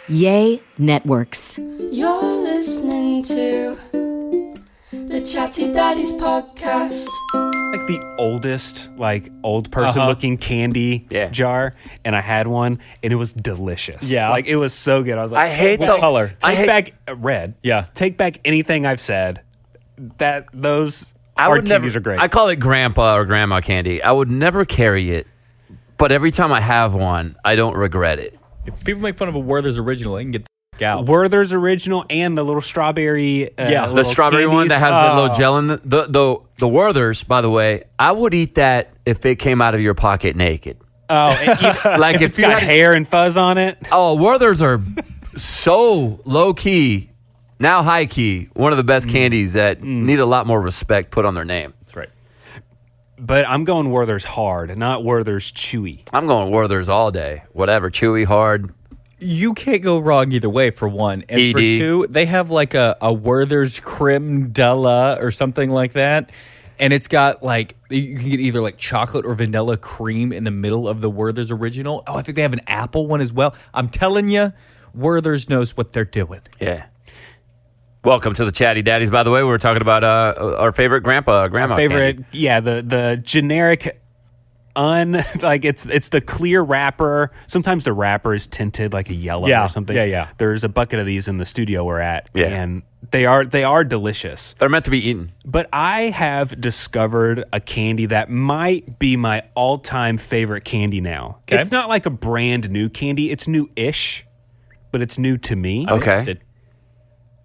Yay Networks. You're listening to the Chatty Daddies podcast. Like the oldest, old person looking candy jar, and I had one, and it was delicious. Yeah. Like, it was so good. I was like, I hate what the color. Take back red. Yeah. Take back anything I've said. Those I hard would candies never, are great. I call it grandpa or grandma candy. I would never carry it, but every time I have one, I don't regret it. If people make fun of a Werther's original, they can get the out. Werther's original and the little strawberry. Yeah, The little strawberry one candies. that has the little gel in the Werther's, by the way, I would eat that if it came out of your pocket naked. Oh, and Like if it's you got had- hair and fuzz on it. Oh, Werther's are so low key, now high key. One of the best candies that need a lot more respect put on their name. That's right. But I'm going Werther's hard, not Werther's chewy. I'm going Werther's all day. Whatever, chewy, hard. You can't go wrong either way, for one. And for ED. two, they have like a Werther's creme de la or something like that. And it's got you can get either like chocolate or vanilla cream in the middle of the Werther's original. Oh, I think they have an apple one as well. I'm telling you, Werther's knows what they're doing. Yeah. Welcome to the Chatty Daddies, by the way. We're talking about our favorite grandma Favorite, candy. yeah, the generic it's the clear wrapper. Sometimes the wrapper is tinted like a yellow Yeah, or something. yeah. There's a bucket of these in the studio we're at, Yeah. and they are delicious. They're meant to be eaten. But I have discovered a candy that might be my all-time favorite candy now. Okay. It's not like a brand new candy. It's new-ish, but it's new to me. I'm Okay. interested.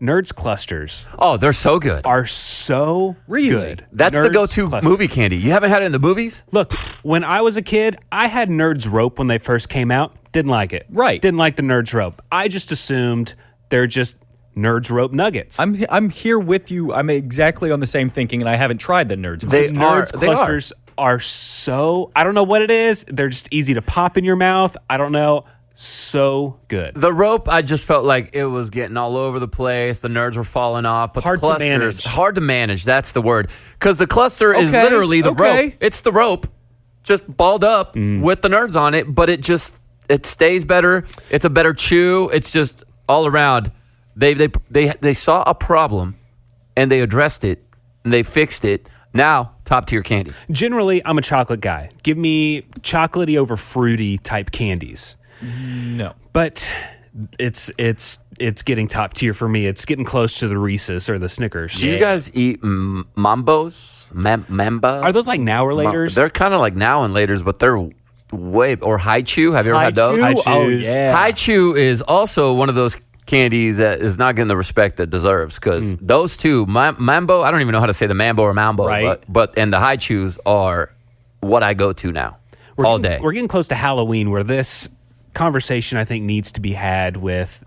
Nerds clusters Oh, they're so good. are so Really? good. That's the Nerds go-to clusters. movie candy. You haven't had it in the movies? Look, when I was a kid, I had Nerds Rope when they first came out. Didn't like it. Right. Didn't like the Nerds Rope. I just assumed they're just Nerds Rope nuggets. I'm here with you. I'm exactly on the same thinking, and I haven't tried the Nerds. They are. Nerds clusters are so, I don't know what it is. They're just easy to pop in your mouth. I don't know. So good. The rope, I just felt like it was getting all over the place. The nerds were falling off. But Hard the to clusters, manage. hard to manage. That's the word. Because the cluster is Okay, literally the okay. rope. It's the rope, just balled up with the nerds on it. But it stays better. It's a better chew. It's just all around. They saw a problem, and they addressed it, and they fixed it. Now, top tier candy. Generally, I'm a chocolate guy. Give me chocolatey over fruity type candies. No. But it's getting top tier for me. It's getting close to the Reese's or the Snickers. Do you guys eat Mambos? Mamba? Are those like now or laters? They're kind of like now and laters, but they're way or High Chew. Have you ever had those? Hi-Chew? Oh, Chews. yeah. High Chew is also one of those candies that is not getting the respect it deserves because those two, Mambo, I don't even know how to say the Mambo or Mambo, Right. but and the High Chews are what I go to now all day. We're getting close to Halloween where this conversation I think needs to be had with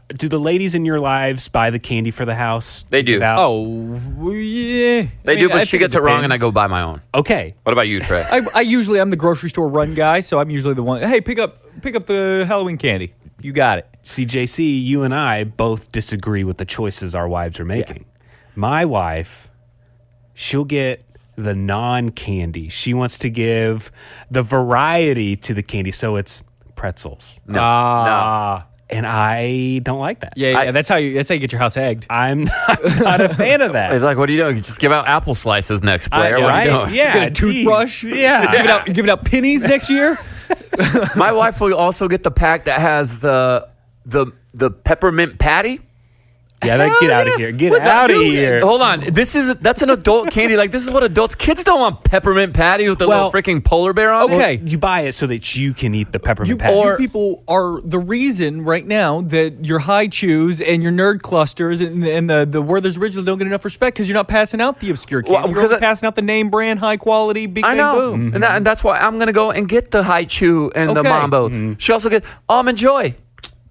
do the ladies in your lives buy the candy for the house? They to do. give out? Oh, yeah. They do, but she gets it wrong and I go. go buy my own. Okay. What about you, Trey? I usually I'm the grocery store run guy, so I'm usually the one. Hey, pick up the Halloween candy. You got it. CJC, you and I both disagree with the choices our wives are making. My wife, she'll get the non-candy. She wants to give the variety to the candy, so it's pretzels. No. And I don't like that. Yeah, that's how you get your house egged. I'm not a fan of that. It's like, what are you doing? You just give out apple slices next player. What are you doing? Yeah, Get a toothbrush. geez. Yeah. giving out pennies next year. My wife will also get the pack that has the peppermint patty. Yeah, get out of here. Get out of here. Hold on. That's an adult candy. Like, this is what kids don't want peppermint patty with the little freaking polar bear on it. Okay. You buy it so that you can eat the peppermint You patty. people are the reason right now that your High Chews and your Nerd Clusters and the Werther's Original don't get enough respect because you're not passing out the obscure candy. Well, you're because only passing out the name brand, high quality, big I bang know. boom. And that's why I'm going to go and get the High Chew and the Okay. Mambo. She also gets Almond Joy.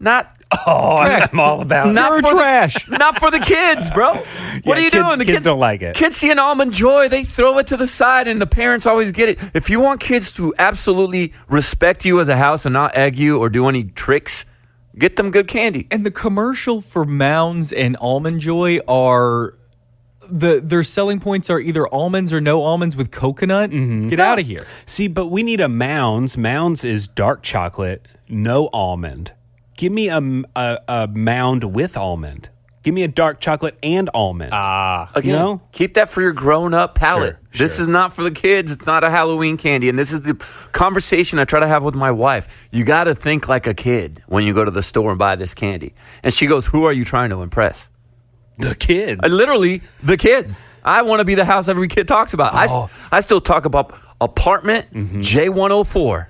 Not I'm all about it. Not You're for trash. Not for the kids, bro. What are you kids- doing? The kids don't like it. Kids see an Almond Joy, they throw it to the side, and the parents always get it. If you want kids to absolutely respect you as a house and not egg you or do any tricks, get them good candy. And the commercial for Mounds and Almond Joy are their selling points are either almonds or no almonds with coconut. Get out of here. See, but we need a Mounds. Mounds is dark chocolate, no almond. give me a mound with almond. Give me a dark chocolate and almond. Again, No? keep that for your grown-up palate. Sure, This is not for the kids. It's not a Halloween candy. And this is the conversation I try to have with my wife. You got to think like a kid when you go to the store and buy this candy. And she goes, who are you trying to impress? The kids. Literally, the kids. I want to be the house every kid talks about. I still talk about apartment J104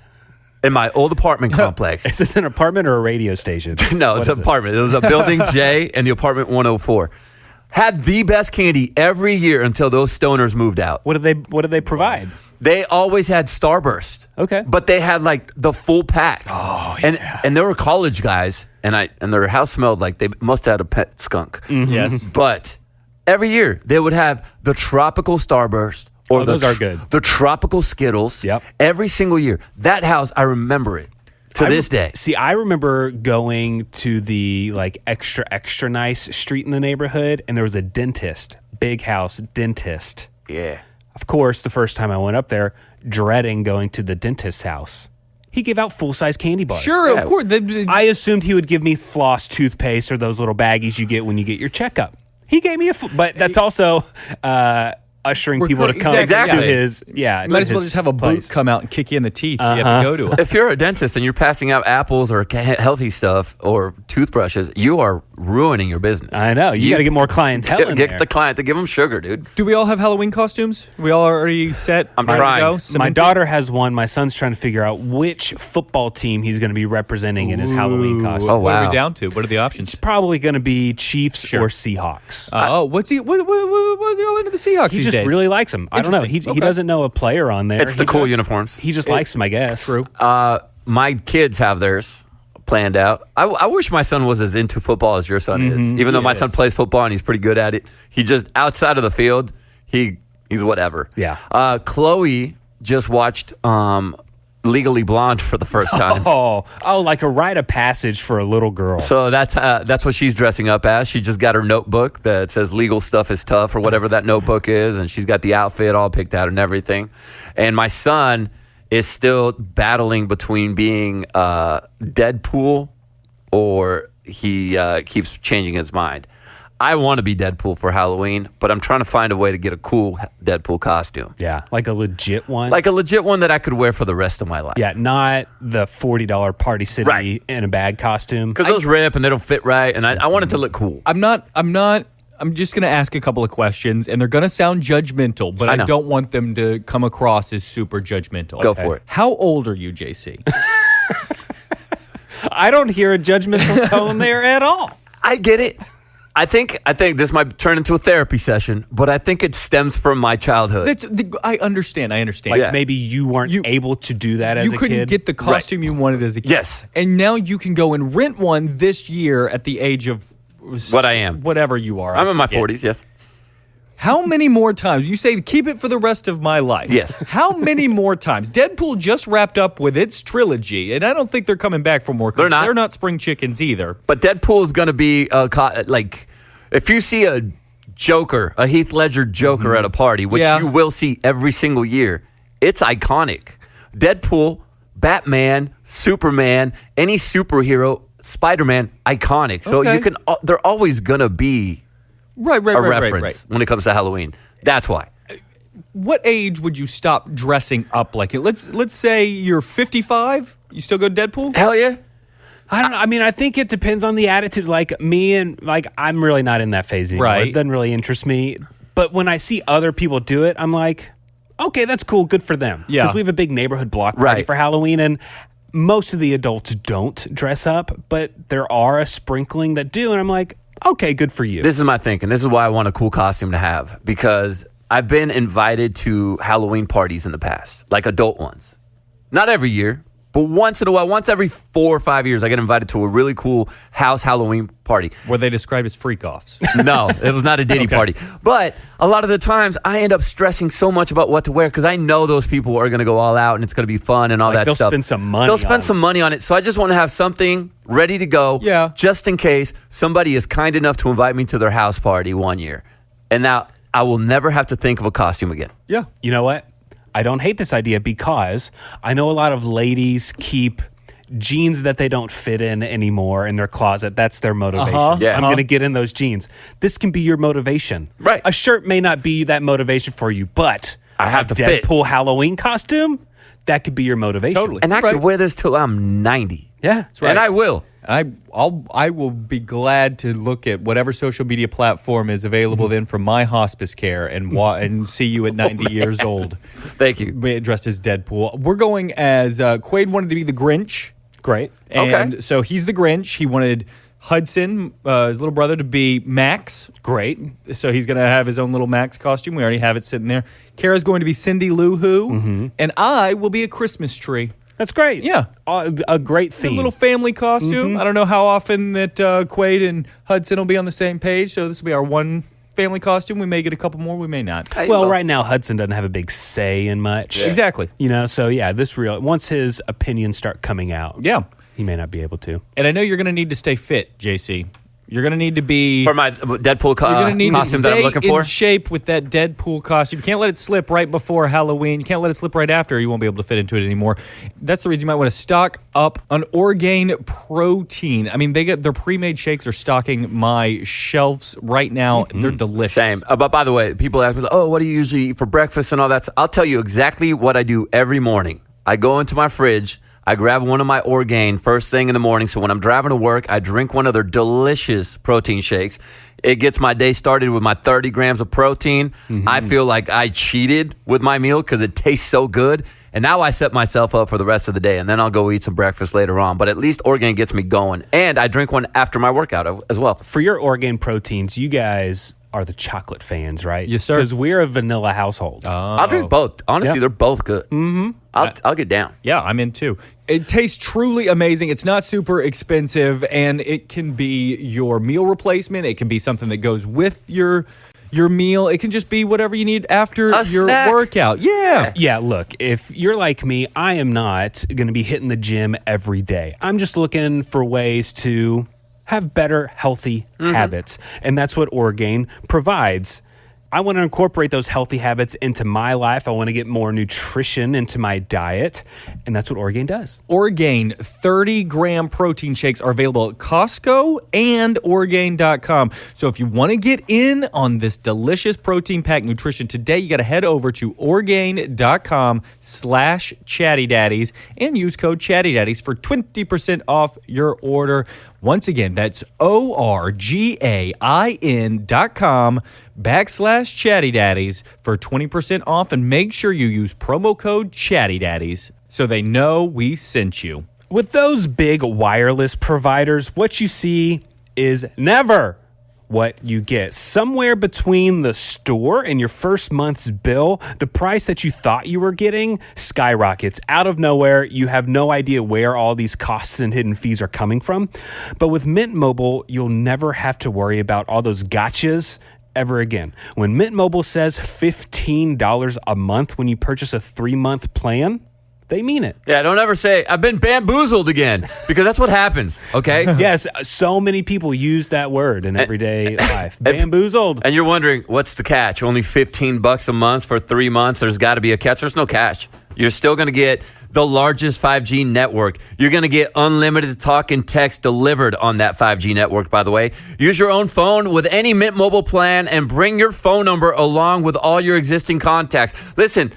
in my old apartment complex. Is this an apartment or a radio station? No, What it's is an apartment. It was a building J and the apartment 104. Had the best candy every year until those stoners moved out. What do they provide? They always had Starburst. Okay. But they had like the full pack. Oh, yeah. And they were college guys, and their house smelled like they must have had a pet skunk. Yes. But every year they would have the tropical Starburst or those are good. The tropical Skittles. Yep. Every single year. That house, I remember it to this day. See, I remember going to the like extra nice street in the neighborhood, and there was a dentist, big house dentist. Yeah. Of course, the first time I went up there, dreading going to the dentist's house. He gave out full-size candy bars. Sure, Yeah. of course. I assumed he would give me floss, toothpaste, or those little baggies you get when you get your checkup. He gave me but that's also ushering people to come Exactly. to his, might as well just have a boot come out and kick you in the teeth. You have to go to it. If you're a dentist and you're passing out apples or healthy stuff or toothbrushes, you are ruining your business. I know. You got to get more clientele in Get there. the client to give them sugar, dude. Do we all have Halloween costumes? We all already set? I'm ready to trying. go? My Cemented? daughter has one. My son's trying to figure out which football team he's going to be representing in his Halloween costume. Oh, What are wow. we down to? What are the options? It's probably going to be Chiefs Sure. or Seahawks. What's he? What's he all into the Seahawks He these just days? really likes them. I don't know. He Interesting. Okay. doesn't know a player on there. It's the He cool just- uniforms. He just likes them, I guess. True. My kids have theirs planned out. I wish my son was as into football as your son is. Even though my son plays football and he's pretty good at it, he just outside of the field, he's whatever. Yeah. Chloe just watched Legally Blonde for the first time. Oh, like a rite of passage for a little girl. So that's what she's dressing up as. She just got her notebook that says "Legal Stuff is Tough" or whatever that notebook is, and she's got the outfit all picked out and everything. And my son is still battling between being Deadpool or he keeps changing his mind. I want to be Deadpool for Halloween, but I'm trying to find a way to get a cool Deadpool costume. Yeah, like a legit one. Like a legit one that I could wear for the rest of my life. Yeah, not the $40 Party City Right. in a bag costume. Because those rip and they don't fit right, and I want it to look cool. I'm just going to ask a couple of questions, and they're going to sound judgmental, but I I know. don't want them to come across as super judgmental. Go for it. How old are you, JC? I don't hear a judgmental tone there at all. I get it. I think this might turn into a therapy session, but I think it stems from my childhood. I understand. Like Yeah. maybe you weren't able to do that as You a couldn't kid. get the costume you wanted as a kid. Yes. And now you can go and rent one this year at the age of What I am. whatever you are. I'm in my Yeah. 40s, yes. How many more times? You say keep it for the rest of my life. Yes. How many more times? Deadpool just wrapped up with its trilogy, and I don't think they're coming back for more. 'cause They're not. They're not spring chickens either. But Deadpool is going to be like if you see a Joker, a Heath Ledger Joker at a party, which Yeah. you will see every single year, it's iconic. Deadpool, Batman, Superman, any superhero, Spider-Man, iconic. So Okay. you can they're always going to be Right, a reference when it comes to Halloween. That's why. What age would you stop dressing up like it? Let's say you're 55. You still go Deadpool? Hell yeah. I don't know. I mean, I think it depends on the attitude. Like me and like I'm really not in that phase anymore. Right. It doesn't really interest me. But when I see other people do it, I'm like, okay, that's cool. Good for them. Yeah. Because we have a big neighborhood block party Right. for Halloween, and most of the adults don't dress up, but there are a sprinkling that do, and I'm like, okay, good for you. This is my thinking. This is why I want a cool costume to have, because I've been invited to Halloween parties in the past, like adult ones. Not every year, but once in a while, once every 4 or 5 years, I get invited to a really cool house Halloween party. Were they described as freak offs? No, it was not a Diddy party. But a lot of the times, I end up stressing so much about what to wear because I know those people are going to go all out and it's going to be fun and all Like, that they'll stuff. spend some money They'll on spend it. some money on it. So I just want to have something ready to go, Yeah. just in case somebody is kind enough to invite me to their house party one year. And now I will never have to think of a costume again. Yeah. You know what? I don't hate this idea because I know a lot of ladies keep jeans that they don't fit in anymore in their closet. That's their motivation. Yeah. I'm going to get in those jeans. This can be your motivation. Right. A shirt may not be that motivation for you, but I have a to fit. Deadpool Halloween costume, that could be your motivation. Totally. And I could wear this till I'm 90. Yeah. That's And I will. I will be glad to look at whatever social media platform is available then for my hospice care and see you at 90 years old. Thank you. Dressed as Deadpool. We're going as Quaid wanted to be the Grinch. Great. And so he's the Grinch. He wanted Hudson, his little brother, to be Max. Great. So he's going to have his own little Max costume. We already have it sitting there. Kara's going to be Cindy Lou Who. And I will be a Christmas tree. That's great. Yeah. A great It's a theme. little family costume. I don't know how often that Quaid and Hudson will be on the same page. So this will be our one family costume. We may get a couple more. We may not. Well, right now Hudson doesn't have a big say in much. Exactly. So yeah, once his opinions start coming out, Yeah. he may not be able to. And I know you're going to need to stay fit, JC. You're going to need to be... For my Deadpool You're going to need to costume that I'm stay looking for. in shape with that Deadpool costume. You can't let it slip right before Halloween. You can't let it slip right after. You won't be able to fit into it anymore. That's the reason you might want to stock up on Orgain protein. I mean, their pre-made shakes are stocking my shelves right now. They're delicious. Same. But by the way, people ask me, what do you usually eat for breakfast and all that? I'll tell you exactly what I do every morning. I go into my fridge. I grab one of my Orgain first thing in the morning. So when I'm driving to work, I drink one of their delicious protein shakes. It gets my day started with my 30 grams of protein. I feel like I cheated with my meal because it tastes so good. And now I set myself up for the rest of the day. And then I'll go eat some breakfast later on. But at least Orgain gets me going. And I drink one after my workout as well. For your Orgain proteins, you guys are the chocolate fans, right? Yes, sir. Because we're a vanilla household. I'll drink both. Honestly, Yeah. they're both good. I'll get down. Yeah, I'm in too. It tastes truly amazing. It's not super expensive, and it can be your meal replacement. It can be something that goes with your meal. It can just be whatever you need after A your snack. workout. Yeah. Yeah, look, if you're like me, I am not going to be hitting the gym every day. I'm just looking for ways to have better, healthy habits. And that's what Orgain provides. I want to incorporate those healthy habits into my life. I want to get more nutrition into my diet. And that's what Orgain does. Orgain 30-gram protein shakes are available at Costco and Orgain.com. So if you want to get in on this delicious protein-packed nutrition today, you got to head over to Orgain.com/ChattyDaddies and use code ChattyDaddies for 20% off your order. Once again, that's ORGAIN.com/ChattyDaddies for 20% off, and make sure you use promo code ChattyDaddies so they know we sent you. With those big wireless providers, what you see is never what you get. Somewhere between the store and your first month's bill, the price that you thought you were getting skyrockets out of nowhere. You have no idea where all these costs and hidden fees are coming from. But with Mint Mobile, you'll never have to worry about all those gotchas ever again. When Mint Mobile says $15 a month when you purchase a 3-month plan, they mean it. Yeah, don't ever say, I've been bamboozled again, because that's what happens, okay? Yes, so many people use that word in everyday life. Bamboozled. And you're wondering, what's the catch? Only $15 a month for 3 months? There's got to be a catch. There's no catch. You're still going to get the largest 5G network. You're going to get unlimited talk and text delivered on that 5G network, by the way. Use your own phone with any Mint Mobile plan and bring your phone number along with all your existing contacts. Listen,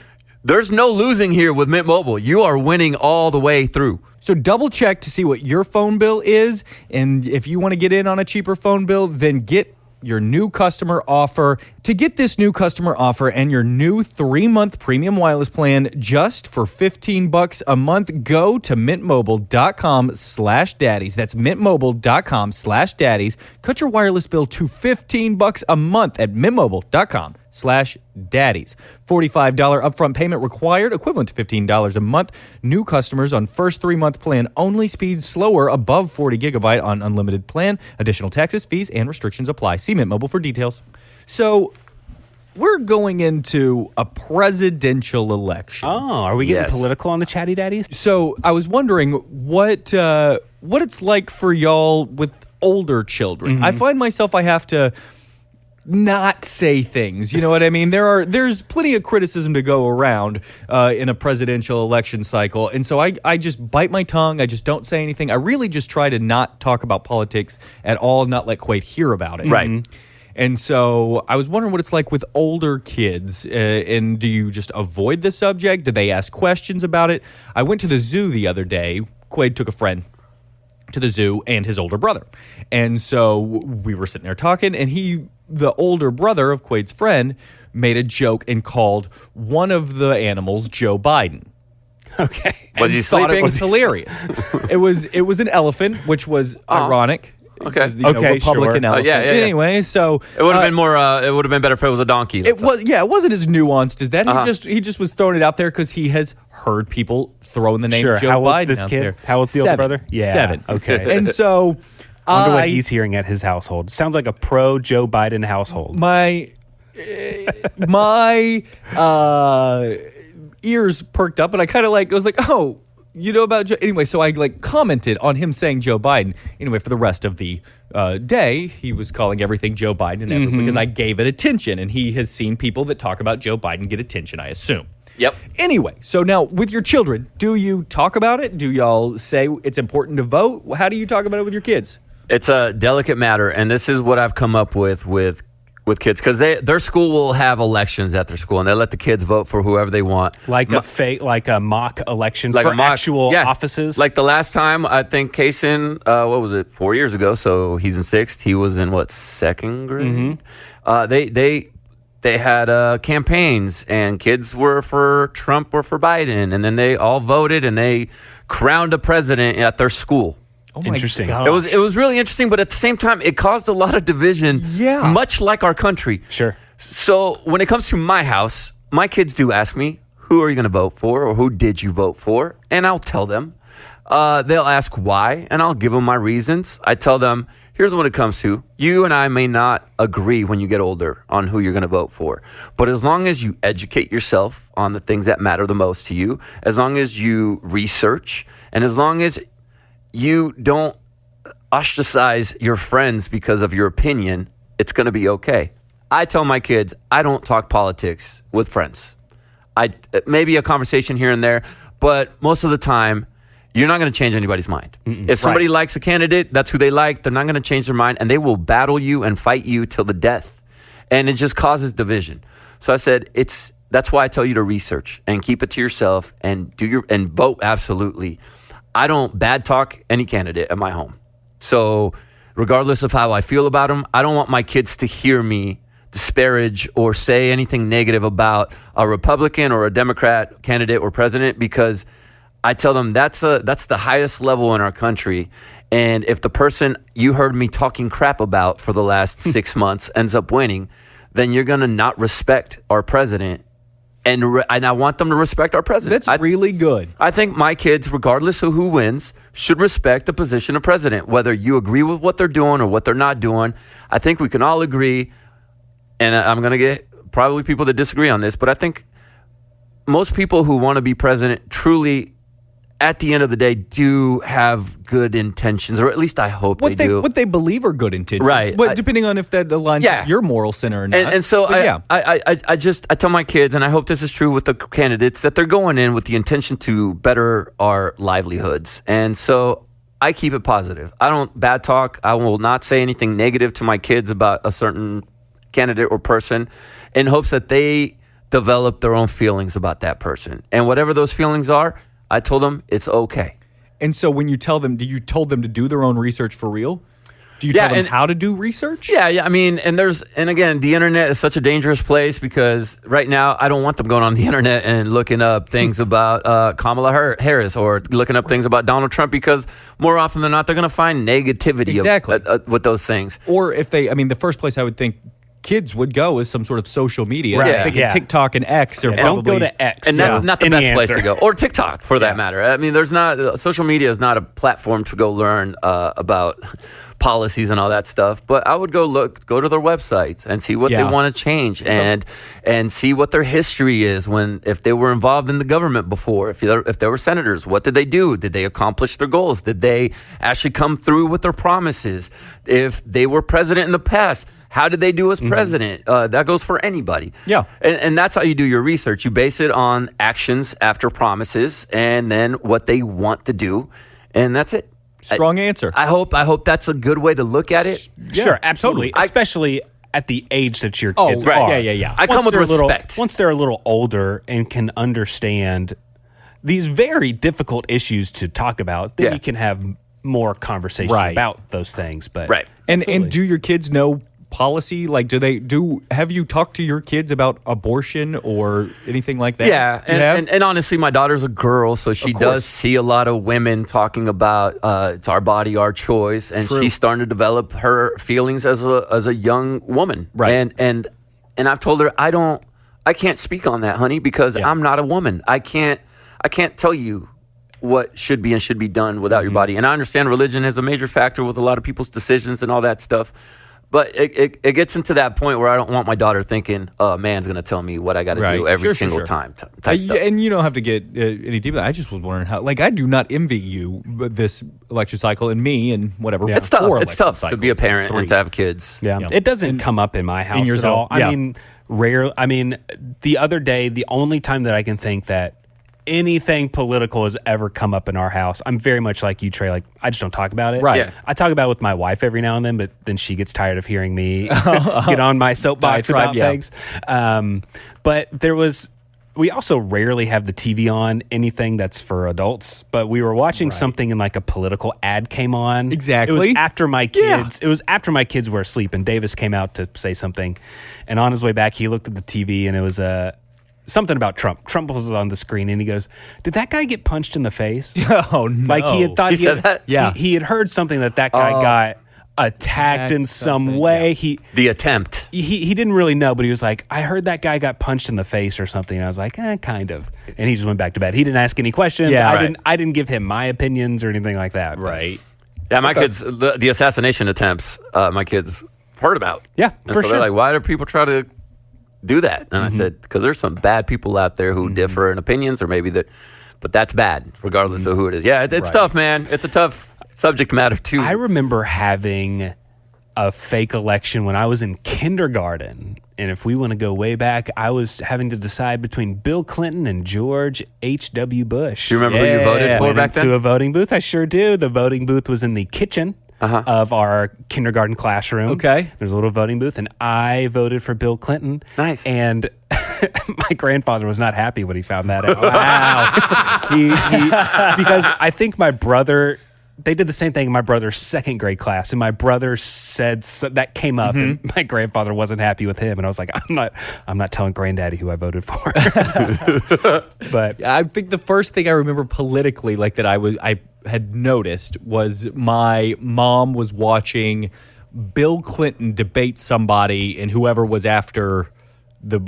there's no losing here with Mint Mobile. You are winning all the way through. So double check to see what your phone bill is, and if you want to get in on a cheaper phone bill, then get your new customer offer. To get this new customer offer and your new 3-month premium wireless plan just for $15 a month, go to mintmobile.com/daddies. That's mintmobile.com/daddies. Cut your wireless bill to $15 a month at mintmobile.com/daddies. $45 upfront payment required, equivalent to $15 a month. New customers on first 3-month plan only. Speeds slower above 40 gigabyte on unlimited plan. Additional taxes, fees, and restrictions apply. See Mint Mobile for details. So we're going into a presidential election. Oh, are we getting Yes. political on the Chatty Daddies? So I was wondering what it's like for y'all with older children. I find myself I have to not say things. You know what I mean? There's plenty of criticism to go around in a presidential election cycle. And so I just bite my tongue. I just don't say anything. I really just try to not talk about politics at all, not let Quaid hear about it. Right. And so I was wondering what it's like with older kids. And do you just avoid the subject? Do they ask questions about it? I went to the zoo the other day. Quaid took a friend to the zoo and his older brother. And so we were sitting there talking, and the older brother of Quaid's friend, made a joke and called one of the animals Joe Biden. Okay. Was he Thought sleeping? it was hilarious. it was an elephant, which was ironic. Okay. Because, you know, Okay, Republican sure. elephant. Yeah. Anyway, so It would have been more. It would have been better if it was a donkey. it wasn't as nuanced as that. Uh-huh. He just was throwing it out there because he has heard people throwing the name Sure. Joe How old's Biden this out kid? there. How old's the older 7. brother? Yeah. 7. Okay. And so I wonder what he's hearing at his household. Sounds like a pro Joe Biden household. my ears perked up, and I kind of was like, oh, you know about Joe? Anyway, so I commented on him saying Joe Biden. Anyway, for the rest of the day, he was calling everything Joe Biden because I gave it attention, and he has seen people that talk about Joe Biden get attention, I assume. Yep. Anyway, so now with your children, do you talk about it? Do y'all say it's important to vote? How do you talk about it with your kids? It's a delicate matter, and this is what I've come up with kids, because their school will have elections at their school, and they let the kids vote for whoever they want. Like a mock election Like for a mock- actual yeah. offices. Like the last time, I think Kaysen, what was it, 4 years ago? So he's in 6th. He was in second grade? They had campaigns, and kids were for Trump or for Biden, and then they all voted, and they crowned a president at their school. Oh my Interesting. gosh. It was really interesting, but at the same time, it caused a lot of division. Yeah. Much like our country. Sure. So when it comes to my house, my kids do ask me, who are you going to vote for, or who did you vote for? And I'll tell them. They'll ask why, and I'll give them my reasons. I tell them, here's what it comes to. You and I may not agree when you get older on who you're going to vote for. But as long as you educate yourself on the things that matter the most to you, as long as you research, and as long as you don't ostracize your friends because of your opinion, it's going to be okay. I tell my kids, I don't talk politics with friends. Maybe a conversation here and there, but most of the time, you're not going to change anybody's mind. If somebody likes a candidate, that's who they like. They're not going to change their mind, and they will battle you and fight you till the death. And it just causes division. So I said, that's why I tell you to research and keep it to yourself and and vote absolutely. I don't bad talk any candidate at my home. So regardless of how I feel about them, I don't want my kids to hear me disparage or say anything negative about a Republican or a Democrat candidate or president, because I tell them that's the highest level in our country. And if the person you heard me talking crap about for the last 6 months ends up winning, then you're going to not respect our president. And I want them to respect our president. That's really good. I think my kids, regardless of who wins, should respect the position of president. Whether you agree with what they're doing or what they're not doing, I think we can all agree, and I'm going to get probably people that disagree on this, but I think most people who want to be president truly, at the end of the day, do have good intentions, or at least I hope they do. What they believe are good intentions, Right. But depending on if that aligns with your moral center or not. And so But I tell my kids, and I hope this is true with the candidates, that they're going in with the intention to better our livelihoods. And so I keep it positive. I don't bad talk. I will not say anything negative to my kids about a certain candidate or person, in hopes that they develop their own feelings about that person. And whatever those feelings are, I told them it's okay. And so when you tell them, do you told them to do their own research for real? Do you tell them how to do research? Yeah. I mean, and again, the internet is such a dangerous place, because right now I don't want them going on the internet and looking up things about Kamala Harris or looking up things about Donald Trump, because more often than not, they're going to find negativity with those things. Or if the first place I would think kids would go is some sort of social media. Right. I'm thinking TikTok and X, or don't go to X. And that's not the Any best place answer. to go. Or TikTok, for that matter. I mean, social media is not a platform to go learn about policies and all that stuff. But I would go to their websites and see what they want to change, and see what their history is, if they were involved in the government before, if they were senators, what did they do? Did they accomplish their goals? Did they actually come through with their promises? If they were president in the past, How did they do as president? That goes for anybody. Yeah. And that's how you do your research. You base it on actions after promises and then what they want to do. And that's it. Strong answer. I hope that's a good way to look at it. Sure, absolutely. totally. Especially at the age that your Oh, kids right. are. Yeah. I come with they're a little- respect. once they're a little older and can understand these very difficult issues to talk about, then Yeah. you can have more conversation Right. about those things. But Right. And Absolutely. do your kids know policy? Like, have you talked to your kids about abortion or anything like that? Yeah, You have? and honestly, my daughter's a girl, so she Of course. does see a lot of women talking about it's our body, our choice, and she's starting to develop her feelings as a young woman. Right. And I've told her I can't speak on that, honey, because I'm not a woman. I can't tell you what should be and should be done without your body. And I understand religion is a major factor with a lot of people's decisions and all that stuff. But it gets into that point where I don't want my daughter thinking, a man's going to tell me what I got to do every Sure, single sure. time. Type stuff. And you don't have to get any deeper. I just was wondering how. Like, I do not envy you this election cycle and me and whatever. It's tough. 4 It's election tough to be a cycles, parent 3. and to have kids. Yeah. Yeah. It doesn't come up in my house yours at all. don't. Yeah. I mean, the other day, the only time that I can think that anything political has ever come up in our house, I'm very much like you, Trey. Like, I just don't talk about it. Right. Yeah. I talk about it with my wife every now and then, but then she gets tired of hearing me get on my soapbox Diatribe, about yeah. things. But we also rarely have the TV on anything that's for adults, but we were watching something and like a political ad came on. Exactly. It was after my Yeah. kids. It was after my kids were asleep and Davis came out to say something. And on his way back, he looked at the TV and it was something about Trump. Trump was on the screen and he goes, "Did that guy get punched in the face?" Oh no! Like he had thought He said had, that? Yeah. he had heard something that guy got attacked in some something, way. yeah. The attempt. He didn't really know, but he was like, "I heard that guy got punched in the face or something." And I was like, kind of. And he just went back to bed. He didn't ask any questions. Yeah, I right. I didn't give him my opinions or anything like that. Right. Yeah, my kids, the assassination attempts, my kids heard about. Yeah, And for so sure. they're like, why do people try to do that? And I said, because there's some bad people out there who differ in opinions, or maybe that, but that's bad, regardless of who it is. Yeah, it's tough, man. It's a tough subject matter, too. I remember having a fake election when I was in kindergarten. And if we want to go way back, I was having to decide between Bill Clinton and George H.W. Bush. Do you remember who you voted for Went back into then? a voting booth. I sure do. The voting booth was in the kitchen of our kindergarten classroom. Okay. There's a little voting booth, and I voted for Bill Clinton. Nice. And my grandfather was not happy when he found that out. Wow. Because I think my brother, they did the same thing in my brother's second grade class, and my brother said that came up, and my grandfather wasn't happy with him, and I was like, I'm not telling granddaddy who I voted for. But I think the first thing I remember politically, like that I had noticed, was my mom was watching Bill Clinton debate somebody, and whoever was after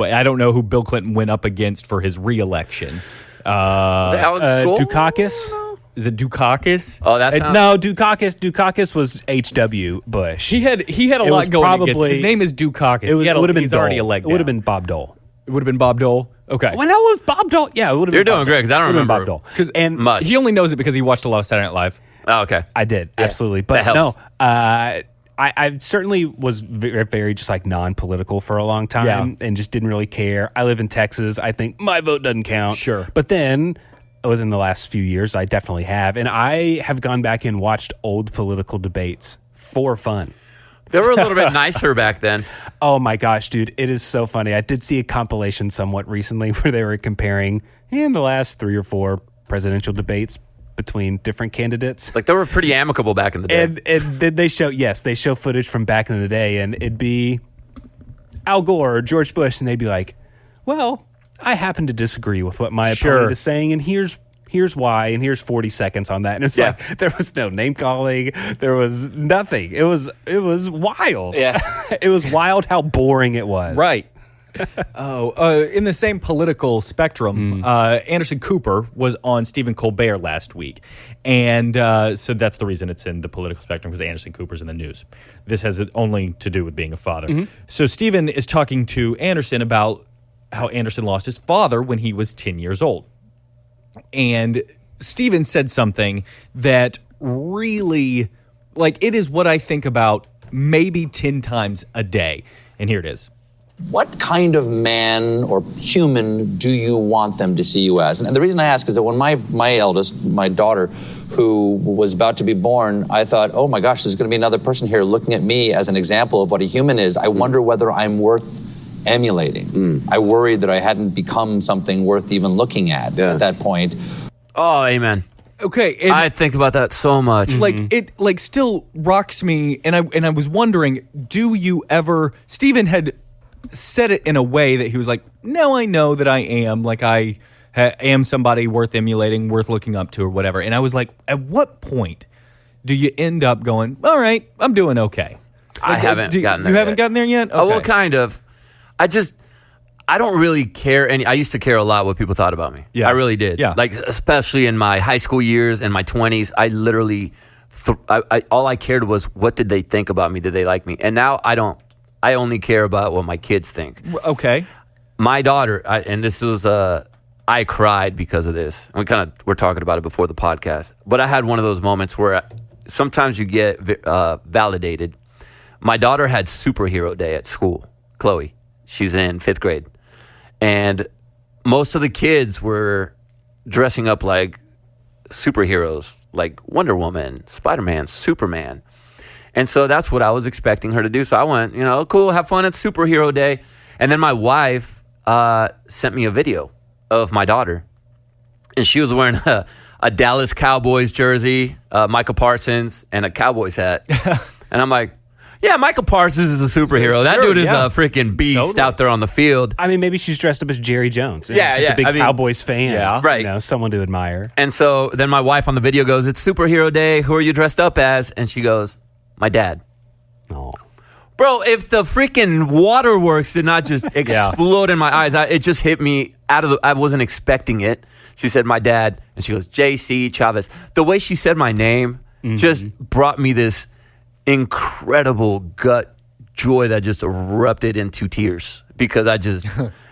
I don't know who Bill Clinton went up against for his reelection. Alan Gold? Dukakis? Is it Dukakis? Oh, that's No, Dukakis was H.W. Bush. He had a It lot was going against him. probably- His name is Dukakis. It would have been he's Dole. already elected. It would have been Bob Dole. It would have been Bob Dole. Okay. Well, no, it was Bob Dole. Yeah, it would have been You're doing Bob great, Dole. 'cause I don't It would have been remember Bob Dole. And much. He only knows it because he watched a lot of Saturday Night Live. Oh, okay. I did, absolutely. But That helps. no, I certainly was very, very just like non-political for a long time Yeah. and just didn't really care. I live in Texas. I think my vote doesn't count. Sure. But then within the last few years, I definitely have. And I have gone back and watched old political debates for fun. They were a little bit nicer back then. Oh my gosh, dude, it is so funny. I did see a compilation somewhat recently where they were comparing in the last 3 or 4 presidential debates between different candidates. Like, they were pretty amicable back in the day. And then they show footage from back in the day, and it'd be Al Gore or George Bush, and they'd be like, well, I happen to disagree with what my Sure. opponent is saying, and here's why, and here's 40 seconds on that. And it's Yeah. like there was no name calling, there was nothing. It was wild. Yeah. It was wild how boring it was. Right. In the same political spectrum, Anderson Cooper was on Stephen Colbert last week. And so that's the reason it's in the political spectrum, because Anderson Cooper's in the news. This has only to do with being a father. So Stephen is talking to Anderson about how Anderson lost his father when he was 10 years old. And Stephen said something that really, like, it is what I think about maybe 10 times a day. And here it is. What kind of man or human do you want them to see you as? And the reason I ask is that when my eldest, my daughter, who was about to be born, I thought, oh my gosh, there's going to be another person here looking at me as an example of what a human is. I wonder whether I'm worth emulating. I worried that I hadn't become something worth even looking at that point. Oh, amen. Okay, and I think about that so much. like it like still rocks me, and I was wondering, do you ever? Stephen had said it in a way that he was like, no, I know that I am, like I am somebody worth emulating, worth looking up to, or whatever. And I was like, at what point do you end up going, all right, I'm doing okay? I haven't gotten there You haven't yet. gotten there yet? Okay. Oh, well, kind of. I don't really care. I used to care a lot what people thought about me. Yeah. I really did. Yeah. Like, especially in my high school years and my 20s, I literally, all I cared was what did they think about me? Did they like me? And now I don't. I only care about what my kids think. Okay. My daughter, and this was, I cried because of this. We're talking about it before the podcast. But I had one of those moments where sometimes you get validated. My daughter had superhero day at school. Chloe, she's in 5th grade. And most of the kids were dressing up like superheroes, like Wonder Woman, Spider-Man, Superman. And so that's what I was expecting her to do. So I went, cool, have fun at superhero day. And then my wife sent me a video of my daughter. And she was wearing a Dallas Cowboys jersey, Michael Parsons, and a Cowboys hat. And I'm like, yeah, Michael Parsons is a superhero. That dude is a freaking beast out there on the field. I mean, maybe she's dressed up as Jerry Jones. Yeah, just a big I mean, Cowboys fan. Yeah. Right. Someone to admire. And so then my wife on the video goes, it's superhero day. Who are you dressed up as? And she goes, my dad. Oh. Bro, if the freaking waterworks did not just explode in my eyes, it just hit me I wasn't expecting it. She said, my dad. And she goes, JC Chavez. The way she said my name just brought me this incredible gut joy that just erupted into tears because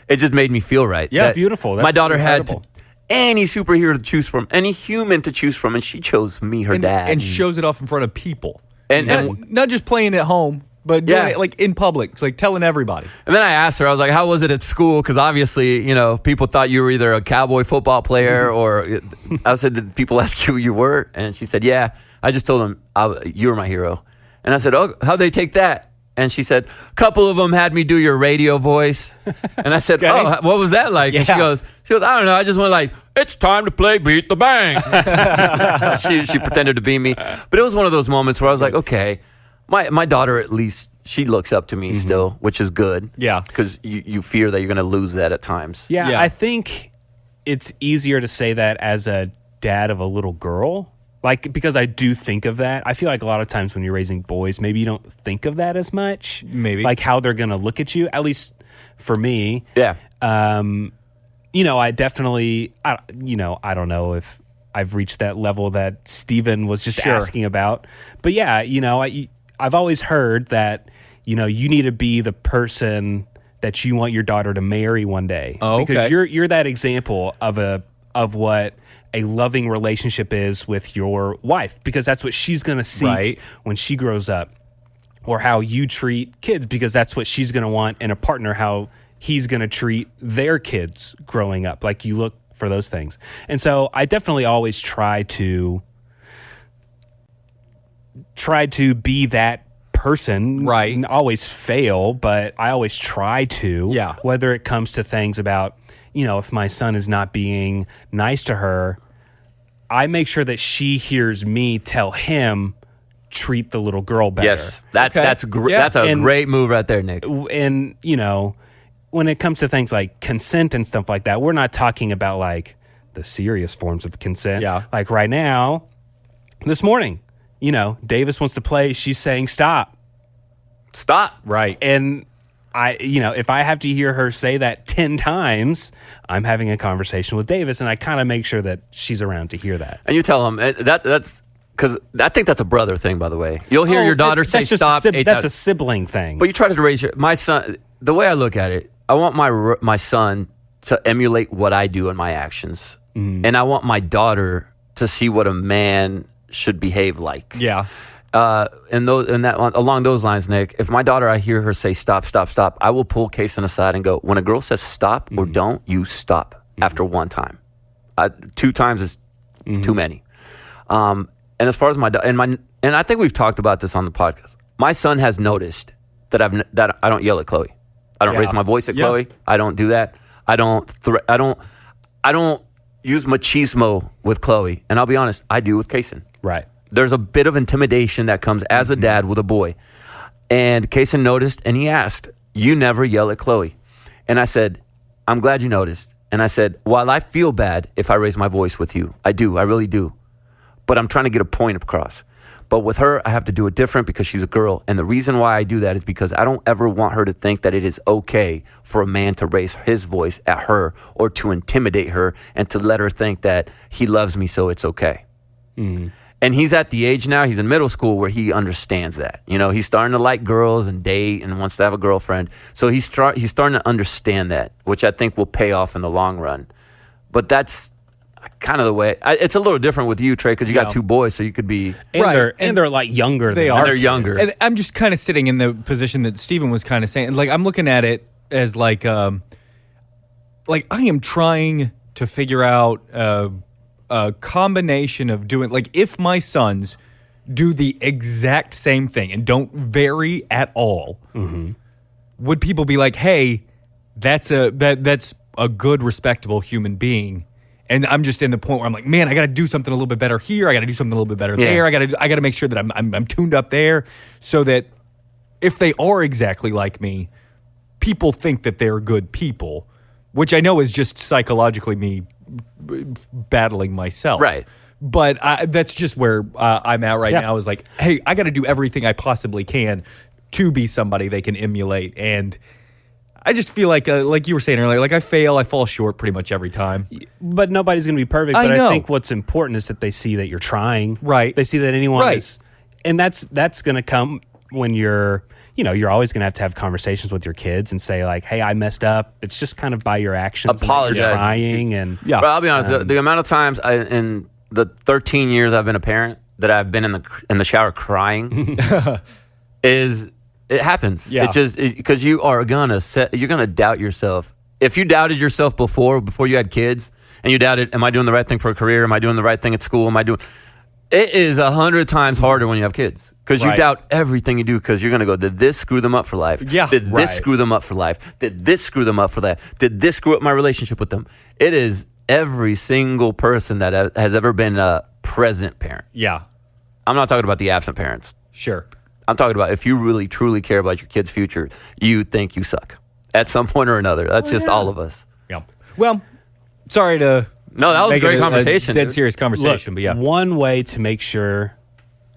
it just made me feel right. Yeah, That beautiful. my That's daughter incredible. had any superhero to choose from, any human to choose from, and she chose me, her dad. And shows it off in front of people. And not just playing at home, but doing it like in public, like telling everybody. And then I asked her, I was like, how was it at school? Because obviously, people thought you were either a Cowboy football player or I said, did people ask you who you were? And she said, yeah. I just told them, you were my hero. And I said, oh, how'd they take that? And she said, a couple of them had me do your radio voice. And I said, oh, what was that like? And she goes, I don't know. I just went like, it's time to play Beat the Bang. she pretended to be me. But it was one of those moments where I was like, okay, my daughter, at least she looks up to me still, which is good. Yeah. Because you fear that you're going to lose that at times. Yeah, I think it's easier to say that as a dad of a little girl. Like, because I do think of that. I feel like a lot of times when you're raising boys, maybe you don't think of that as much. Maybe. Like how they're going to look at you, at least for me. Yeah. I definitely, I don't know if I've reached that level that Stephen was just asking about. But yeah, I've always heard that, you need to be the person that you want your daughter to marry one day. Oh, okay. Because you're that example of what a loving relationship is with your wife, because that's what she's going to seek when she grows up, or how you treat kids, because that's what she's going to want in a partner, how he's going to treat their kids growing up. Like, you look for those things. And so I definitely always try to be that person, Right. And always fail, but I always try to. Yeah. Whether it comes to things about, if my son is not being nice to her, I make sure that she hears me tell him, treat the little girl better. Yes. That's a And- great move right there, Nick. And, when it comes to things like consent and stuff like that, we're not talking about like the serious forms of consent. Yeah. Like right now, this morning, Davis wants to play. She's saying stop. Stop. Right. And if I have to hear her say that 10 times, I'm having a conversation with Davis, and I kind of make sure that she's around to hear that. And you tell him that's because I think that's a brother thing, by the way. You'll hear your daughter say That's just stop. that's a sibling thing. But you try to raise my son. The way I look at it, I want my son to emulate what I do in my actions, and I want my daughter to see what a man should behave like. Yeah. Along those lines, Nick, if my daughter, I hear her say stop, stop, stop, I will pull Kason aside and go, when a girl says stop or don't, you stop after one time. 2 times is too many. And as far as and I think we've talked about this on the podcast. My son has noticed that I don't yell at Chloe. I don't raise my voice at Chloe. I don't do that. I don't use machismo with Chloe. And I'll be honest, I do with Kason. Right. There's a bit of intimidation that comes as a dad with a boy. And Kason noticed, and he asked, you never yell at Chloe. And I said, I'm glad you noticed. And I said, while I feel bad if I raise my voice with you, I do, I really do. But I'm trying to get a point across. But with her, I have to do it different because she's a girl. And the reason why I do that is because I don't ever want her to think that it is okay for a man to raise his voice at her or to intimidate her and to let her think that he loves me, so it's okay. And he's at the age now, he's in middle school where he understands that. You know, he's starting to like girls and date and wants to have a girlfriend. So he's starting to understand that, which I think will pay off in the long run. But that's kind of the way. It's a little different with you, Trey, because you got 2 boys, so you could be... And they're like younger. They than are. They're younger. And I'm just kind of sitting in the position that Steven was kind of saying. Like, I'm looking at it as like I am trying to figure out... a combination of doing, like, if my sons do the exact same thing and don't vary at all, would people be like, hey, that's a good, respectable human being? And I'm just in the point where I'm like, man, I got to do something a little bit better here. I got to do something a little bit better there. I got to make sure that I'm tuned up there, so that if they are exactly like me, people think that they're good people, which I know is just psychologically me battling myself. Right. But that's just where I'm at right now, is like, hey, I got to do everything I possibly can to be somebody they can emulate. And I just feel like you were saying earlier, like I fall short pretty much every time. But nobody's going to be perfect. I But know. I think what's important is that they see that you're trying. Right. They see that anyone Right. is. And that's going to come when you're always going to have conversations with your kids and say, like, hey, I messed up. It's just kind of by your actions. Apologize. And that you're trying. And But I'll be honest, the amount of times in the 13 years I've been a parent that I've been in the shower crying it happens. Yeah. Because you're gonna doubt yourself. If you doubted yourself before you had kids, and you doubted, am I doing the right thing for a career? Am I doing the right thing at school? It is 100 times harder when you have kids. Because you doubt everything you do, because you're going to go, did this screw them up for life? Yeah. Did this screw them up for life? Did this screw them up for that? Did this screw up my relationship with them? It is every single person that has ever been a present parent. Yeah. I'm not talking about the absent parents. Sure. I'm talking about if you really, truly care about your kid's future, you think you suck at some point or another. That's just all of us. Yeah. Well, sorry to... No, that was a make great it conversation. dead dude. serious conversation, but yeah. one way to make sure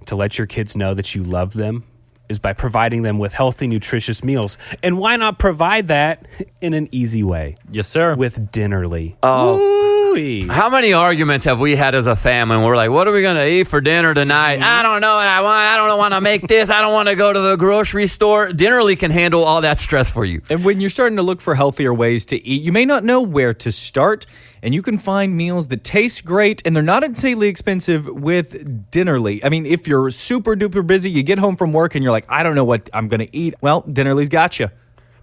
to let your kids know that you love them is by providing them with healthy, nutritious meals. And why not provide that in an easy way? Yes, sir. With Dinnerly. Oh. Woo-wee. How many arguments have we had as a family? And we're like, what are we going to eat for dinner tonight? I don't know what I want. I don't want to make this. I don't want to go to the grocery store. Dinnerly can handle all that stress for you. And when you're starting to look for healthier ways to eat, you may not know where to start, and you can find meals that taste great, and they're not insanely expensive with Dinnerly. I mean, if you're super duper busy, you get home from work and you're like, I don't know what I'm going to eat. Well, Dinnerly's got you.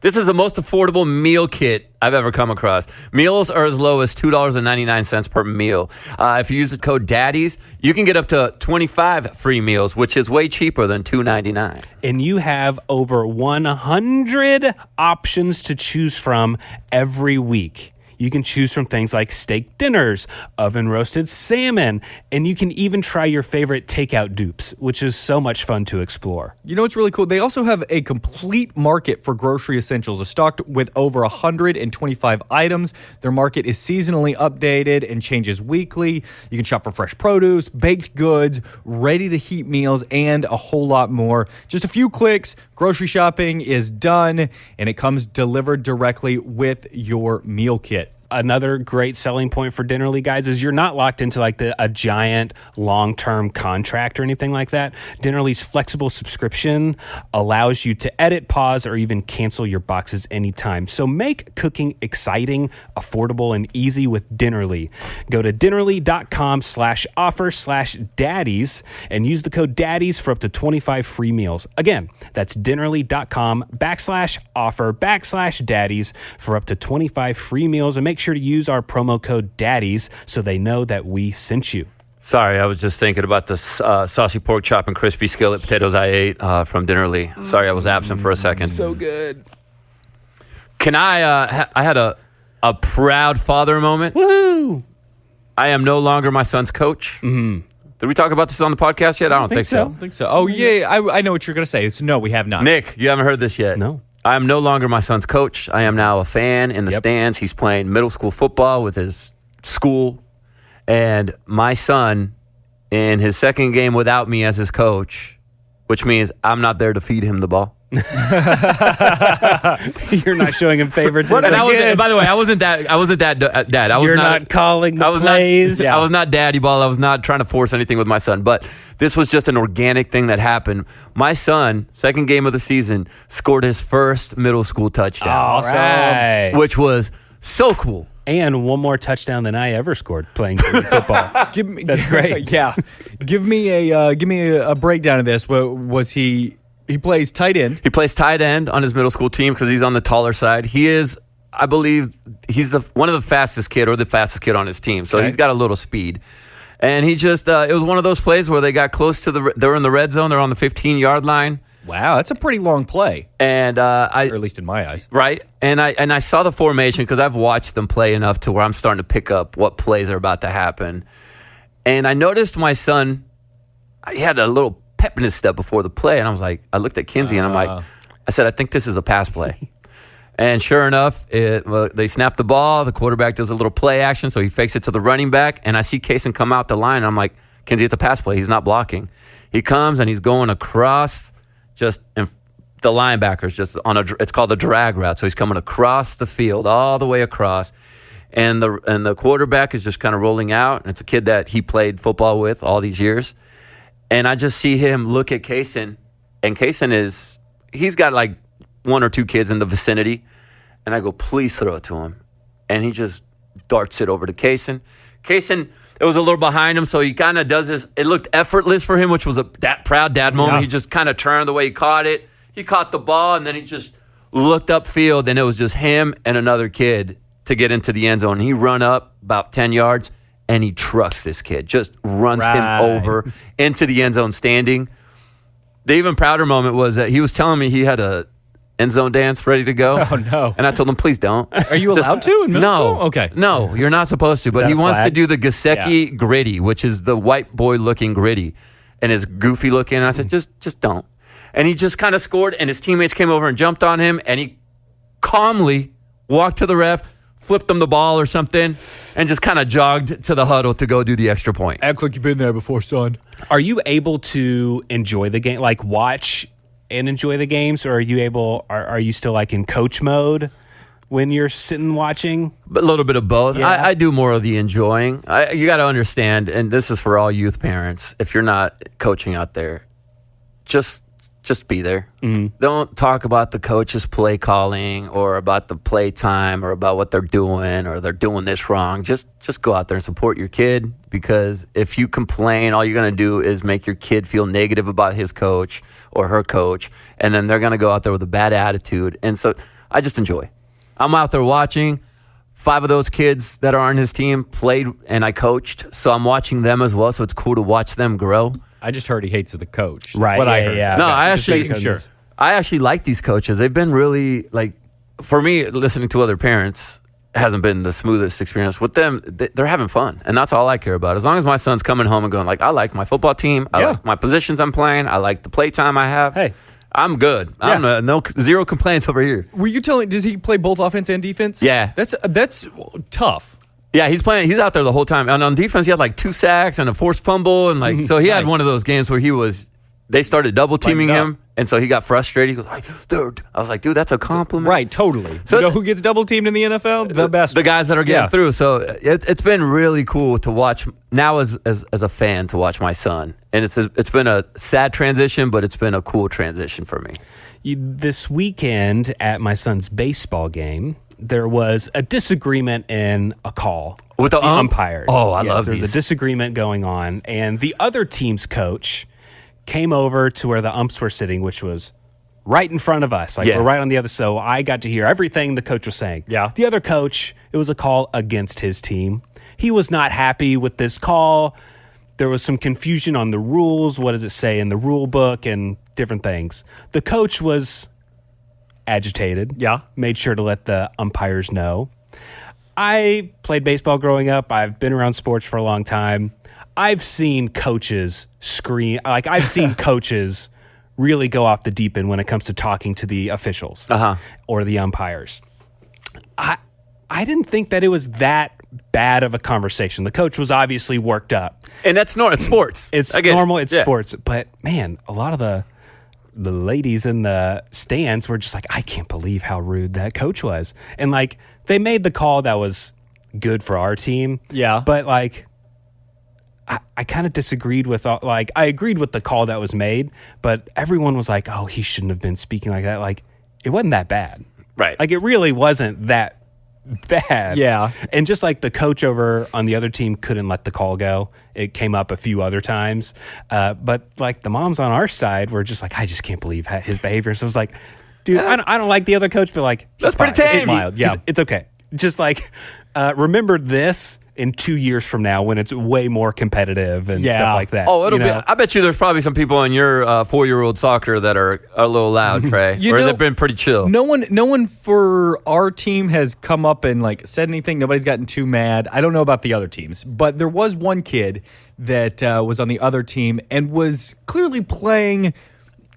This is the most affordable meal kit I've ever come across. Meals are as low as $2.99 per meal. If you use the code DADDIES, you can get up to 25 free meals, which is way cheaper than $2.99. And you have over 100 options to choose from every week. You can choose from things like steak dinners, oven roasted salmon, and you can even try your favorite takeout dupes, which is so much fun to explore. You know what's really cool? They also have a complete market for grocery essentials, stocked with over 125 items. Their market is seasonally updated and changes weekly. You can shop for fresh produce, baked goods, ready-to-heat meals, and a whole lot more. Just a few clicks, grocery shopping is done, and it comes delivered directly with your meal kit. another great selling point for Dinnerly, guys, is you're not locked into like a giant long-term contract or anything like that. Dinnerly's flexible subscription allows you to edit, pause, or even cancel your boxes anytime. So make cooking exciting, affordable, and easy with Dinnerly. Go to dinnerly.com/offer/daddies and use the code daddies for up to 25 free meals. Again, that's dinnerly.com/offer/daddies for up to 25 free meals, and make sure to use our promo code daddies so they know that we sent you. Sorry, I was just thinking about the saucy pork chop and crispy skillet potatoes I ate from Dinnerly. Sorry, I was absent for a second. So good. Can I had a proud father moment. Woo! I am no longer my son's coach. Mm-hmm. Did we talk about this on the podcast yet? I don't think so. I don't think so. Oh, yeah. I know what you're going to say. It's no, we have not. Nick, you haven't heard this yet. No. I am no longer my son's coach. I am now a fan in the stands. He's playing middle school football with his school. And my son, in his second game without me as his coach, which means I'm not there to feed him the ball. You're not showing him favoritism. And by the way, I wasn't that dad. You're not calling the plays. I was not daddy ball. I was not trying to force anything with my son. But this was just an organic thing that happened. My son, second game of the season, scored his first middle school touchdown. Awesome. Right. Which was so cool. And one more touchdown than I ever scored playing football. That's great. Yeah. Give me a breakdown of this. What was he? He plays tight end. He plays tight end on his middle school team because he's on the taller side. He is, I believe, he's one of the fastest kid or the fastest kid on his team. So he's got a little speed. And he just, it was one of those plays where they got close to they're in the red zone. They're on the 15-yard line. Wow, that's a pretty long play. And or at least in my eyes. Right. And I saw the formation because I've watched them play enough to where I'm starting to pick up what plays are about to happen. And I noticed my son, he had a little pep in his step before the play, and I looked at Kinsey, and I said, I think this is a pass play. And sure enough, they snap the ball, the quarterback does a little play action, so he fakes it to the running back, and I see Kaysen come out the line, and I'm like, Kinsey, it's a pass play, he's not blocking. He comes, and he's going across just in the linebackers, just it's called a drag route, so he's coming across the field, all the way across, and the quarterback is just kind of rolling out, and it's a kid that he played football with all these years. And I just see him look at Kaysen, and Kaysen he's got like one or two kids in the vicinity. And I go, please throw it to him. And he just darts it over to Kaysen. Kaysen, it was a little behind him, so he kind of does this. It looked effortless for him, which was that proud dad moment. Yeah. He just kind of turned the way he caught it. He caught the ball, and then he just looked upfield, and it was just him and another kid to get into the end zone. He run up about 10 yards. And he trucks this kid, just runs him over into the end zone standing. The even prouder moment was that he was telling me he had a end zone dance ready to go. Oh, no. And I told him, please don't. Are you allowed to? No. Okay. No, you're not supposed to. But he wants to do the Gesicki gritty, which is the white boy looking gritty. And it's goofy looking. And I said, just don't. And he just kind of scored, and his teammates came over and jumped on him, and he calmly walked to the ref, flipped him the ball or something, and just kind of jogged to the huddle to go do the extra point. Act like you've been there before, son. Are you able to enjoy the game, like watch and enjoy the games, or are you still like in coach mode when you're sitting watching? A little bit of both. Yeah. I do more of the enjoying. You got to understand, and this is for all youth parents, if you're not coaching out there, just be there. Mm-hmm. Don't talk about the coach's play calling or about the play time or about what they're doing or they're doing this wrong. Just go out there and support your kid, because if you complain, all you're going to do is make your kid feel negative about his coach or her coach, and then they're going to go out there with a bad attitude. And so I just enjoy. I'm out there watching. 5 of those kids that are on his team played and I coached, so I'm watching them as well, so it's cool to watch them grow. I just heard he hates the coach. Right. What I heard. Yeah. No, I actually like these coaches. They've been really, like, for me, listening to other parents hasn't been the smoothest experience. With them, they're having fun, and that's all I care about. As long as my son's coming home and going, like, I like my football team, I like my positions I'm playing, I like the play time I have. Hey, I'm good. I'm zero complaints over here. Were you does he play both offense and defense? Yeah. That's tough. Yeah, he's out there the whole time. And on defense, he had like 2 sacks and a forced fumble. And so he had one of those games where he was they started double teaming Lighten him, and so he got frustrated. He goes, like, dude. I was like, dude, that's a compliment. Right, totally. So you know who gets double teamed in the NFL? The best. The guys that are getting Yeah. through. So it's been really cool to watch now as a fan to watch my son. And it's been a sad transition, but it's been a cool transition for me. This weekend at my son's baseball game, there was a disagreement in a call With the umpires. Oh, I love There's these. a disagreement going on, and the other team's coach came over to where the umps were sitting, which was right in front of us. Like Yeah. we're right on the other. So I got to hear everything the coach was saying. Yeah. The other coach, it was a call against his team. He was not happy with this call. There was some confusion on the rules. What does it say in the rule book and different things? The coach was agitated. Yeah. Made sure to let the umpires know. I played baseball growing up. I've been around sports for a long time. I've seen coaches scream. Like, I've seen coaches really go off the deep end when it comes to talking to the officials or the umpires. I didn't think that it was that bad of a conversation. The coach was obviously worked up. And that's normal. It's sports. It's I get it. normal. It's Yeah. sports. But man, a lot of the ladies in the stands were just like, I can't believe how rude that coach was. And like, they made the call that was good for our team. Yeah. But like, I kind of disagreed with, I agreed with the call that was made, but everyone was like, oh, he shouldn't have been speaking like that. Like, it wasn't that bad. Right. Like, it really wasn't that bad. Yeah. And just like the coach over on the other team couldn't let the call go. It came up a few other times. But like the moms on our side were just like, I just can't believe his behavior. So I was like, dude, I don't like the other coach, but like, That's he's pretty fine. tame. Mild, yeah. It's okay. Just like, remember this in 2 years from now when it's way more competitive and Yeah. stuff like that. Oh, it'll you know? be. I bet you there's probably some people in your 4-year-old soccer that are a little loud, Trey. You or has know, it been pretty chill? No one for our team has come up and like said anything. Nobody's gotten too mad. I don't know about the other teams, but there was one kid that was on the other team and was clearly playing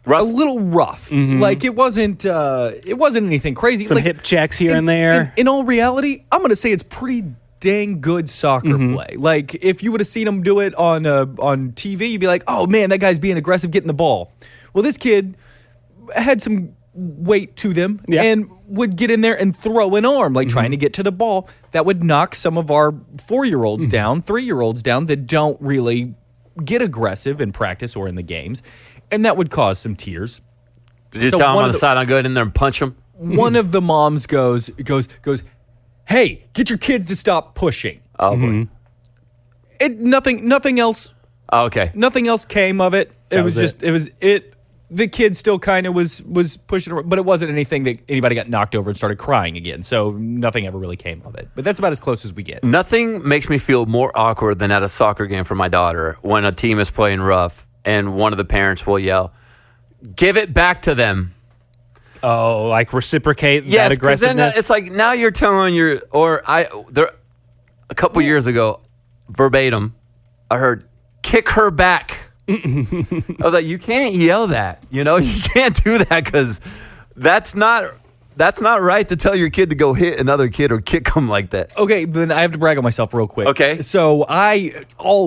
Rough? a little rough. Like it wasn't anything crazy. Some like, hip checks here and there. In all reality, I'm going to say it's pretty dang good soccer play. Like if you would have seen him do it on TV, you'd be like, "Oh man, that guy's being aggressive getting the ball." Well, this kid had some weight to them and would get in there and throw an arm, like trying to get to the ball. That would knock some of our 4-year-olds down, 3-year-olds down that don't really get aggressive in practice or in the games, and that would cause some tears. Did you So tell him one on of the the- side, I'll go in there and punch him? One of the moms goes, "Hey, get your kids to stop pushing." Oh, boy. Nothing else Oh, okay. Nothing else came of it. It was just the kid still kind of was pushing around, but it wasn't anything that anybody got knocked over and started crying again. So nothing ever really came of it. But that's about as close as we get. Nothing makes me feel more awkward than at a soccer game for my daughter when a team is playing rough and one of the parents will yell, "Give it back to them." Oh, like reciprocate Yes, that 'cause then aggressiveness. it's like now you're telling a couple years ago, verbatim, I heard, "Kick her back." I was like, you can't yell that. You can't do that because that's not right to tell your kid to go hit another kid or kick them like that. Okay, then I have to brag on myself real quick. Okay. So I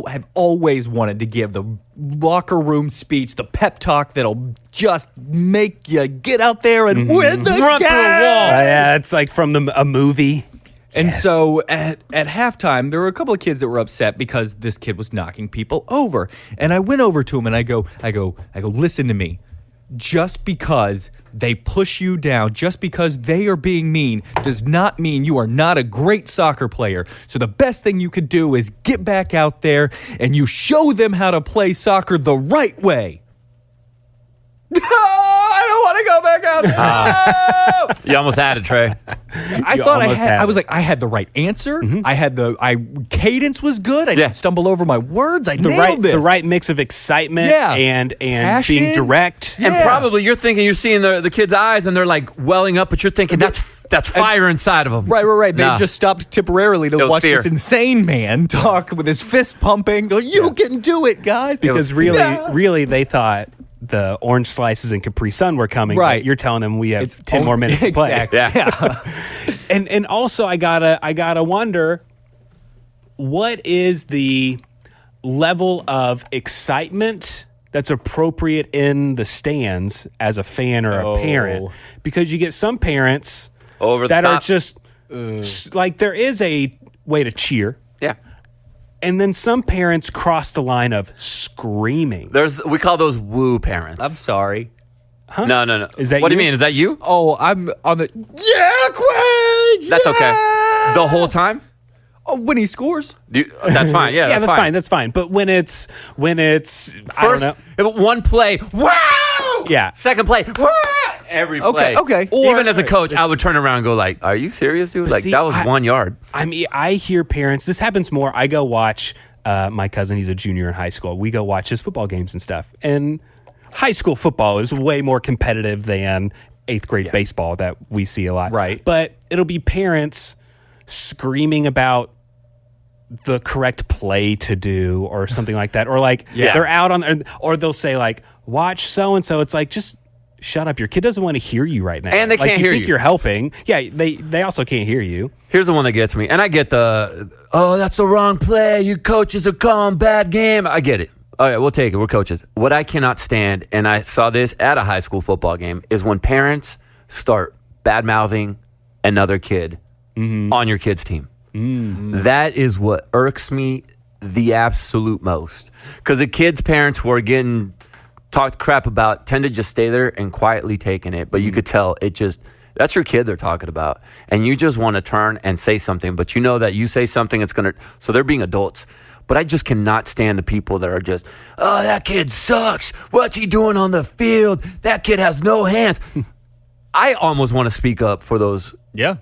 have always wanted to give the locker room speech, the pep talk that'll just make you get out there and win the Run game. through a wall. Yeah, it's like from a movie. And so at halftime, there were a couple of kids that were upset because this kid was knocking people over. And I went over to him and I go, listen to me. Just because they push you down, just because they are being mean, does not mean you are not a great soccer player. So the best thing you could do is get back out there and you show them how to play soccer the right way. I don't want to go back out there. You almost had it, Trey. I You thought almost had I was it. like, I had the right answer. Cadence was good. I didn't stumble over my words. I nailed this. The right mix of excitement Yeah. and Passion. being direct. Yeah. And probably you're seeing the kids' eyes and they're like welling up, but you're thinking that's fire inside of them. Right. They Nah. just stopped temporarily to was watch fear. this insane man talk with his fist pumping. Go, you can do it, guys. Because really, they thought the orange slices and Capri Sun were coming. but Right. You're telling them we have It's 10 more minutes to play. Exactly. Yeah. And also I gotta wonder, what is the level of excitement that's appropriate in the stands as a fan or a parent, because you get some parents Over the that top. are just like, there is a way to cheer, Yeah. and then some parents cross the line of screaming. We call those woo parents. I'm sorry. No. Is that what do you? you mean? Is that you? Oh, I'm on the Quinn. That's okay. The whole time? Oh, when he scores. That's fine. Yeah, Yeah, that's fine. That's fine. But when it's I don't First, know. one play, wow! Yeah. Second play, wow! Every play. Okay. Even as a coach, I would turn around and go like, "Are you serious, dude? But Like see, that was 1 yard." I mean, I hear parents. This happens more. I go watch my cousin. He's a junior in high school. We go watch his football games and stuff. And high school football is way more competitive than 8th grade baseball that we see a lot. Right. But it'll be parents screaming about the correct play to do or something like that, or like they're out on, or they'll say like, watch so and so. It's like, just shut up. Your kid doesn't want to hear you right now, And they like, can't hear think you. You're helping. Yeah, they also can't hear you. Here's the one that gets me, and I get that's the wrong play. You coaches are calling bad game. I get it. All right, we'll take it. We're coaches. What I cannot stand, and I saw this at a high school football game, is when parents start bad mouthing another kid on your kid's team. That is what irks me the absolute most. Because the kids' parents who are getting talked crap about tend to just stay there and quietly taking it. But you could tell that's your kid they're talking about. And you just want to turn and say something. But you know that you say something, it's going to. So they're being adults. But I just cannot stand the people that are just, oh, that kid sucks. What's he doing on the field? That kid has no hands. I almost want to speak up for those. Yeah.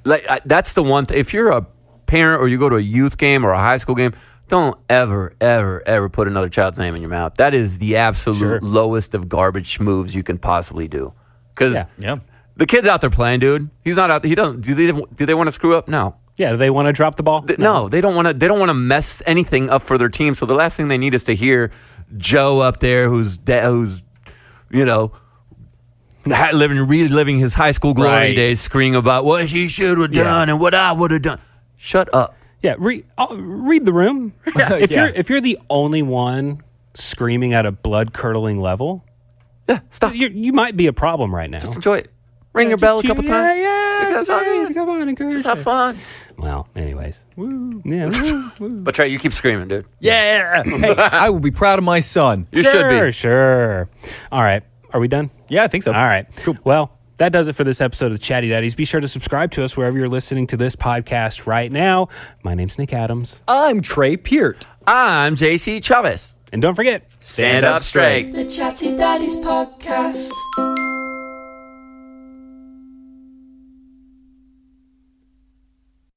That's the one. If you're a parent or you go to a youth game or a high school game, don't ever, ever, ever put another child's name in your mouth. That is the absolute lowest of garbage moves you can possibly do. Because the kid's out there playing, dude. He's not out there. He doesn't. Do they want to screw up? No. Yeah, do they want to drop the ball? No, they don't want to. They don't want to mess anything up for their team. So the last thing they need is to hear Joe up there, who's reliving his high school glory days, screaming about what he should have done and what I would have done. Shut up. Yeah, read the room. If you're the only one screaming at a blood curdling level, Stop. you might be a problem right now. Just enjoy it. Ring your bell a couple times. Come on, encourage Just have fun. Well, anyways, woo, yeah, woo. But Trey, you keep screaming, dude. Yeah. Hey, I will be proud of my son. You should be. Sure. All right, are we done? Yeah, I think so. All right, cool. Well, that does it for this episode of Chatty Daddies. Be sure to subscribe to us wherever you're listening to this podcast right now. My name's Nick Adams. I'm Trey Peart. I'm JC Chavez. And don't forget, Stand up straight. The Chatty Daddies Podcast.